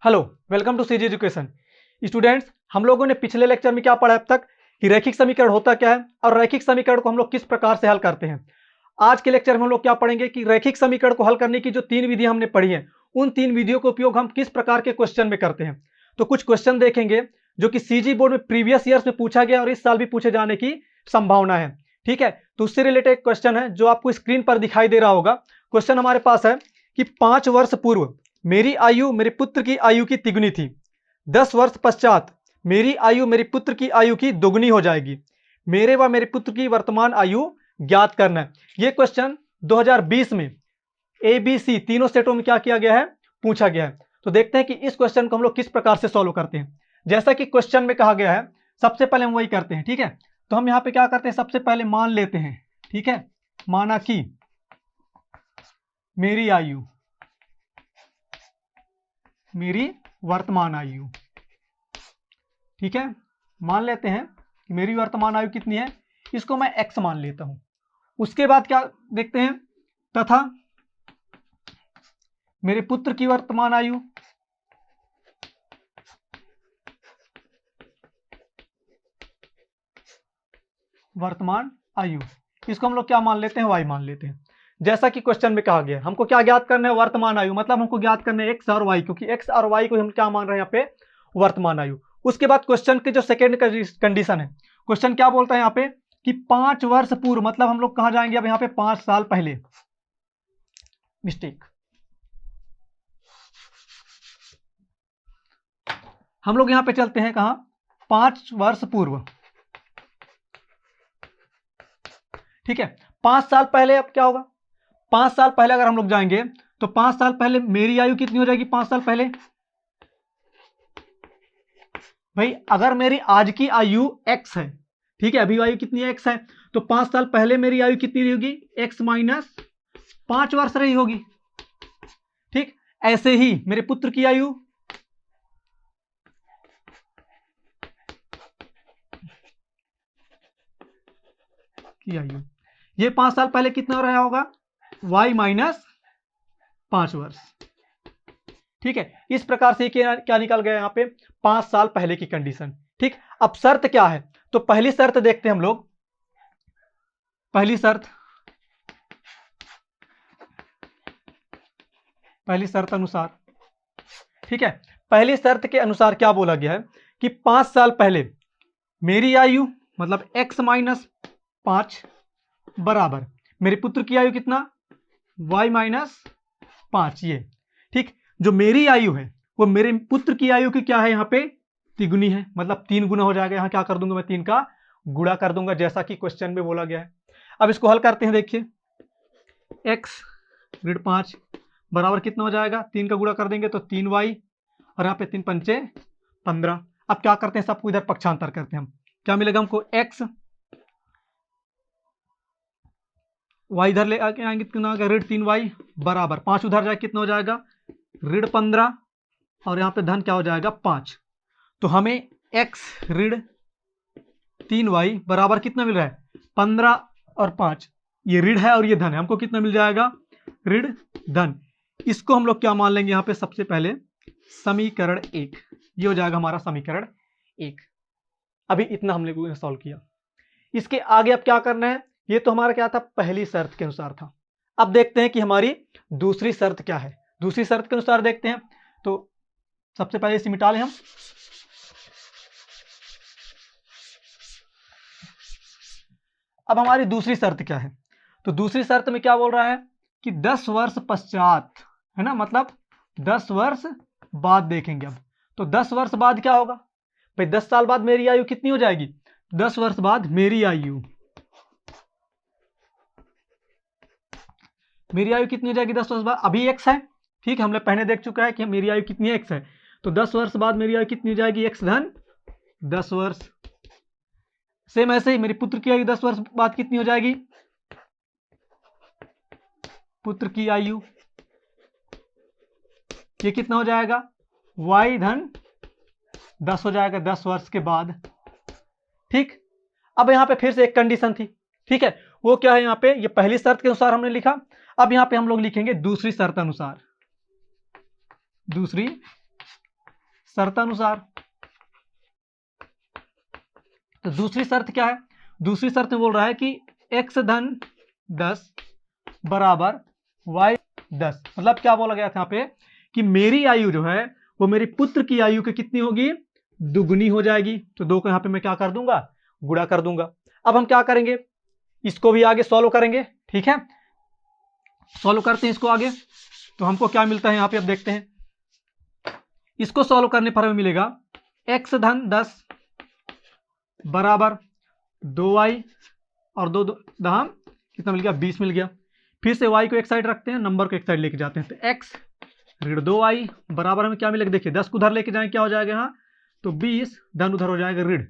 Hello, welcome to CG education. Students, हम लोगों ने पिछले लेक्चर में क्या पढ़ा अब तक कि रैखिक समीकरण होता क्या है और रैखिक समीकरण को हम लोग किस प्रकार से हल करते हैं। आज के लेक्चर में हम लोग क्या पढ़ेंगे कि रैखिक समीकरण को हल करने की जो 3 विधियां हमने पढ़ी हैं, उन 3 विधियों का उपयोग हम किस प्रकार के क्वेश्चन में करते हैं। तो कुछ क्वेश्चन देखेंगे जो कि सीजी बोर्ड में प्रीवियस ईयर्स में पूछा गया और इस साल भी पूछे जाने की संभावना है। ठीक है, तो उससे रिलेटेड क्वेश्चन है जो आपको स्क्रीन पर दिखाई दे रहा होगा। क्वेश्चन हमारे पास है कि 5 वर्ष पूर्व मेरी आयु मेरे पुत्र की आयु की तिगुनी थी। 10 वर्ष पश्चात मेरी आयु मेरे पुत्र की आयु की दोगुनी हो जाएगी। मेरे व मेरे पुत्र की वर्तमान आयु ज्ञात करना है। यह क्वेश्चन 2020 में ABC तीनों सेटों में क्या किया गया है, पूछा गया है। तो देखते हैं कि इस क्वेश्चन को हम लोग किस प्रकार से सॉल्व करते हैं। जैसा कि क्वेश्चन में कहा गया है, सबसे पहले हम वही करते हैं। ठीक है, तो हम यहां पे क्या करते हैं, सबसे पहले मान लेते हैं। ठीक है, माना कि मेरी आयु मेरी वर्तमान आयु, ठीक है, मान लेते हैं कि मेरी वर्तमान आयु कितनी है, इसको मैं x मान लेता हूं। उसके बाद क्या देखते हैं, तथा मेरे पुत्र की वर्तमान आयु इसको हम लोग क्या मान लेते हैं, y मान लेते हैं। जैसा कि क्वेश्चन में कहा गया है, हमको क्या ज्ञात करना है, वर्तमान आयु, मतलब हमको ज्ञात करना है x और y, क्योंकि x और y को हम क्या मान रहे हैं यहाँ पे, वर्तमान आयु। उसके बाद क्वेश्चन की जो सेकेंड कंडीशन है, क्वेश्चन क्या बोलता है यहाँ पे कि 5 वर्ष पूर्व, मतलब हम लोग कहां जाएंगे अब यहाँ पे, 5 साल पहले। मिस्टेक, हम लोग यहां पे चलते हैं कहां, 5 वर्ष पूर्व। ठीक है, 5 साल पहले अब क्या होगा, 5 साल पहले अगर हम लोग जाएंगे तो 5 साल पहले मेरी आयु कितनी हो जाएगी, 5 साल पहले। भाई अगर मेरी आज की आयु x है, ठीक है, अभी आयु कितनी है, x है, तो 5 साल पहले मेरी आयु कितनी होगी, x माइनस 5 वर्ष रही होगी। ठीक, ऐसे ही मेरे पुत्र की आयु ये 5 साल पहले कितना हो रहा होगा, y माइनस 5 वर्ष। ठीक है, इस प्रकार से क्या निकल गया यहाँ पे, 5 साल पहले की कंडीशन। ठीक, अब शर्त क्या है, तो पहली शर्त देखते हैं हम लोग। पहली शर्त अनुसार, ठीक है, पहली शर्त के अनुसार क्या बोला गया है कि 5 साल पहले मेरी आयु मतलब x माइनस 5 बराबर मेरे पुत्र की आयु कितना, y माइनस 5। ये ठीक, जो मेरी आयु है वो मेरे पुत्र की आयु की क्या है, यहाँ पे तिगुनी है, मतलब 3 गुना हो जाएगा। यहाँ क्या कर दूंगा मैं, 3 का गुणा कर दूंगा, जैसा कि क्वेश्चन में बोला गया है। अब इसको हल करते हैं। देखिए x ऋण 5 बराबर कितना हो जाएगा, 3 का गुणा कर देंगे तो 3y, और यहाँ पे 3 पंचे 15। अब क्या करते हैं, सबको इधर पक्षांतर करते हैं हम, क्या मिलेगा हमको, x y इधर ले आके आएंगे, कितना होगा, ऋण 3y बराबर 5 उधर जाए कितना हो जाएगा, ऋण 15, और यहाँ पे धन क्या हो जाएगा, 5। तो हमें x ऋण 3y बराबर कितना मिल रहा है, 15 और 5, ये ऋण है और ये धन है, हमको कितना मिल जाएगा, ऋण धन। इसको हम लोग क्या मान लेंगे यहाँ पे, सबसे पहले समीकरण 1, ये हो जाएगा हमारा समीकरण 1। अभी इतना हमने सॉल्व किया। इसके आगे अब क्या करना है, ये तो हमारा क्या था, पहली शर्त के अनुसार था। अब देखते हैं कि हमारी दूसरी शर्त क्या है। दूसरी शर्त के अनुसार देखते हैं, तो सबसे पहले इसे मिटा लें हम। अब हमारी दूसरी शर्त क्या है, तो दूसरी शर्त में क्या बोल रहा है कि 10 वर्ष पश्चात, है ना, मतलब 10 वर्ष बाद देखेंगे। अब तो 10 वर्ष बाद क्या होगा भाई, 10 साल बाद मेरी आयु कितनी हो जाएगी, 10 वर्ष बाद मेरी आयु कितनी हो जाएगी 10 वर्ष बाद। अभी x है, ठीक है, हमने पहले देख चुका है कि मेरी आयु कितनी है, x है, तो 10 वर्ष बाद मेरी आयु कितनी हो जाएगी, x धन 10 वर्ष। सेम ऐसे ही मेरी पुत्र की आयु 10 वर्ष बाद कितनी हो जाएगी, पुत्र की आयु ये कितना हो जाएगा, y धन 10 हो जाएगा 10 वर्ष के बाद। ठीक, अब यहाँ पे फिर से एक कंडीशन थी, ठीक है, वो क्या है, यहाँ पे ये पहली शर्त के अनुसार हमने लिखा। अब यहाँ पे हम लोग लिखेंगे दूसरी शर्त अनुसार। दूसरी शर्तानुसार। तो दूसरी शर्त क्या है? दूसरी शर्त में बोल रहा है कि x धन 10 बराबर y 10। मतलब क्या बोला गया था यहाँ पे कि मेरी आयु जो है वो मेरे पुत्र की आयु की कितनी होगी? दुगुनी हो जाएगी। तो 2 को यहाँ पे मैं क्या कर दूंगा? गुणा कर दूंगा। अब हम क्या करेंगे? इसको भी आगे सॉल्व करेंगे। ठीक है, सॉल्व करते हैं इसको आगे। तो हमको क्या मिलता है यहाँ पे, अब देखते हैं। इसको सॉल्व करने पर हमें मिलेगा x धन 10 बराबर 2y और 2 दहम कितना मिल गया? 20 मिल गया। फिर से y को एक साइड रखते हैं, नंबर को एक साइड लेके जाते हैं। तो x ऋण 2y बराबर हमें क्या मिलेगा? देखिए 10 को उधर लेके जाएं क्या हो जाएगा यहाँ? तो 20 धन उधर हो जाएगा ऋण।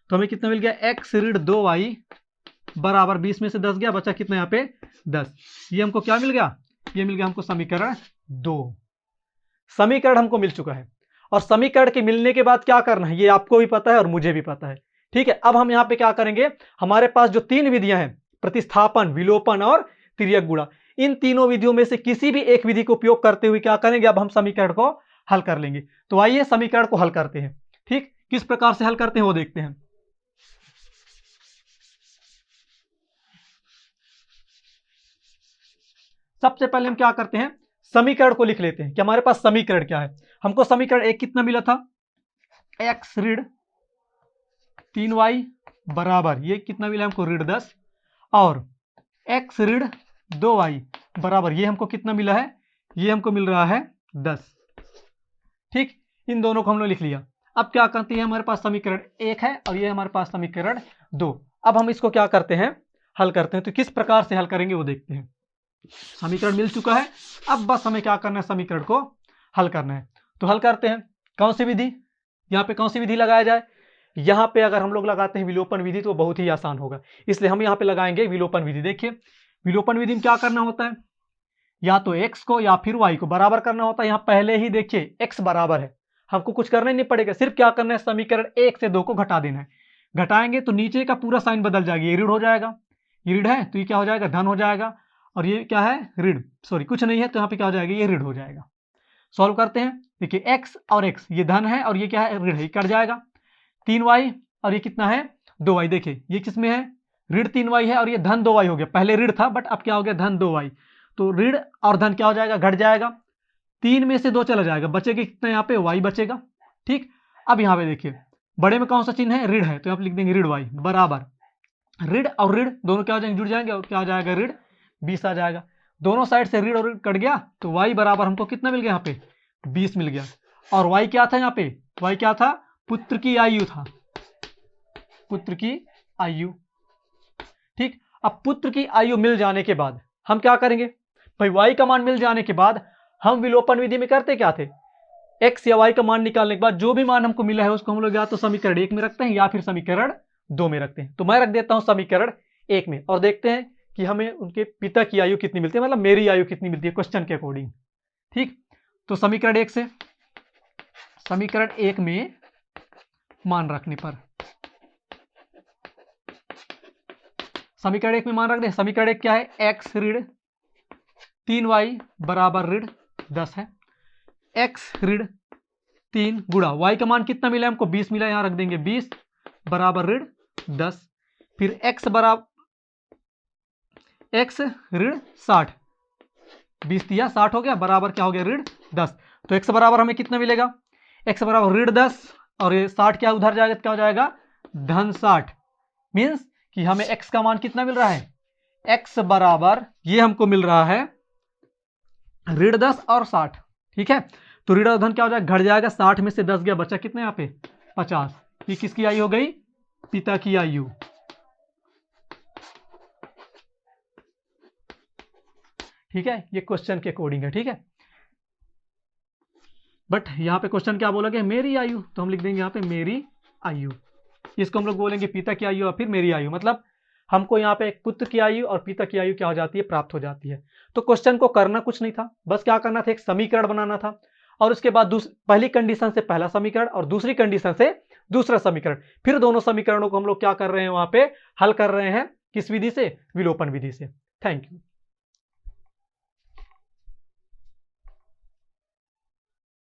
तो हमें कितना मिल गया? x ऋण 2y बराबर 20 में से 10 गया, बचा कितना यहाँ पे? 10। ये हमको क्या मिल गया? ये मिल गया हमको समीकरण 2। समीकरण हमको मिल चुका है। और समीकरण के मिलने के बाद क्या करना है ये आपको भी पता है और मुझे भी पता है। ठीक है, अब हम यहाँ पे क्या करेंगे? हमारे पास जो 3 विधियां हैं, प्रतिस्थापन, विलोपन और तिर्यक गुणा, इन तीनों विधियों में से किसी भी एक विधि को उपयोग करते हुए क्या करेंगे? अब हम समीकरण को हल कर लेंगे। तो आइए समीकरण को हल करते हैं। ठीक, किस प्रकार से हल करते हैं वो देखते हैं। सबसे पहले हम क्या करते हैं? समीकरण को लिख लेते हैं कि हमारे पास समीकरण क्या है। हमको समीकरण 1 कितना मिला था? x ऋण 3y बराबर ये कितना मिला हमको? ऋण 10। और x ऋण 2y बराबर ये हमको कितना मिला है? ये हमको मिल रहा है 10। ठीक, इन दोनों को हमने लिख लिया। अब क्या करते हैं? हमारे पास समीकरण 1 है और ये हमारे पास समीकरण 2। अब हम इसको क्या करते हैं? हल करते हैं। तो किस प्रकार से हल करेंगे वो देखते हैं। समीकरण मिल चुका है, अब बस हमें क्या करना है? समीकरण को हल करना है। तो हल करते हैं। कौन सी विधि? यहाँ पे कौन सी विधि लगाया जाए? यहाँ पे अगर हम लोग लगाते हैं विलोपन विधि तो बहुत ही आसान होगा, इसलिए हम यहाँ पे लगाएंगे विलोपन विधि। देखिए विलोपन विधि में क्या करना होता है? या तो x को या फिर y को बराबर करना होता है। यहाँ पहले ही देखिए x बराबर है, हमको कुछ करना ही नहीं पड़ेगा, सिर्फ क्या करना है? समीकरण 1 से 2 को घटा देना है। घटाएंगे तो नीचे का पूरा साइन बदल जाएगा, ये ऋण हो जाएगा, ये ऋण है तो ये क्या हो जाएगा? धन हो जाएगा। और ये क्या है? ऋण, सॉरी कुछ नहीं है तो यहाँ पे क्या हो जाएगा? ये ऋण हो जाएगा। सॉल्व करते हैं। देखिए x और x ये धन है और ये क्या है? ऋण है, कट जाएगा। 3y और ये कितना है? 2y। देखिए ये किसमें है? ऋण 3y है और ये धन 2y हो गया। पहले ऋण था बट अब क्या हो गया? धन 2y। तो ऋण और धन क्या हो जाएगा? घट जाएगा। 3 में से 2 चला जाएगा, बचेगा कितना? यहाँ पे y बचेगा। ठीक, अब यहाँ पे देखिए बड़े में कौन सा चिन्ह है? ऋण है, तो यहाँ पे लिख देंगे ऋण y बराबर ऋण और ऋण दोनों क्या हो जाएंगे? जुड़ जाएंगे और क्या आ जाएगा? ऋण 20 आ जाएगा। दोनों साइड से ऋण और ऋण कट गया तो y बराबर हमको कितना मिल गया? यहाँ पे 20 मिल गया। और y क्या था? यहाँ पे y क्या था? पुत्र की आयु था, पुत्र की आयु। ठीक, अब पुत्र की आयु मिल जाने के बाद हम क्या करेंगे भाई? y का मान मिल जाने के बाद हम विलोपन विधि में करते क्या थे? x या y का मान निकालने के बाद जो भी मान हमको मिला है उसको हम लोग या तो समीकरण 1 में रखते हैं या फिर समीकरण 2 में रखते हैं। तो मैं रख देता हूं समीकरण 1 में और देखते हैं कि हमें उनके पिता की आयु कितनी मिलती है, मतलब मेरी आयु कितनी मिलती है क्वेश्चन के अकॉर्डिंग। ठीक, तो समीकरण 1 से समीकरण 1 में मान रखने पर समीकरण 1 में मान रख दे। समीकरण 1 क्या है? x ऋण 3y बराबर ऋण 10 है। x ऋण 3 गुणा y का मान कितना मिला? हमको 20 मिला, यहां रख देंगे 20 बराबर ऋण 10। फिर x बराबर x ऋण 60, 20 दिया 60 हो गया, बराबर क्या हो गया? ऋण 10। तो x बराबर हमें कितना मिलेगा? x बराबर ऋण 10 और ये 60 क्या उधर जाएगा? क्या हो जाएगा? धन 60। मीन्स कि हमें x का मान कितना मिल रहा है? x बराबर ये हमको मिल रहा है ऋण 10 और 60। ठीक है, तो ऋण और धन क्या हो जाएगा? घट जाएगा। 60 में से 10 गया, बचा कितना यहाँ पे? 50। ये किसकी आयु हो गई? पिता की आयु। ठीक है, ये क्वेश्चन के अकॉर्डिंग है। ठीक है, बट यहाँ पे क्वेश्चन क्या बोला गया? मेरी आयु, तो हम लिख देंगे यहाँ पे मेरी आयु। इसको हम लोग बोलेंगे पिता की आयु और फिर मेरी आयु, मतलब हमको यहाँ पे एक पुत्र की आयु और पिता की आयु क्या हो जाती है? प्राप्त हो जाती है। तो क्वेश्चन को करना कुछ नहीं था, बस क्या करना था? एक समीकरण बनाना था और उसके बाद पहली कंडीशन से पहला समीकरण और दूसरी कंडीशन से दूसरा समीकरण, फिर दोनों समीकरणों को हम लोग क्या कर रहे हैं? वहां पे हल कर रहे हैं। किस विधि से? विलोपन विधि से। Thank you.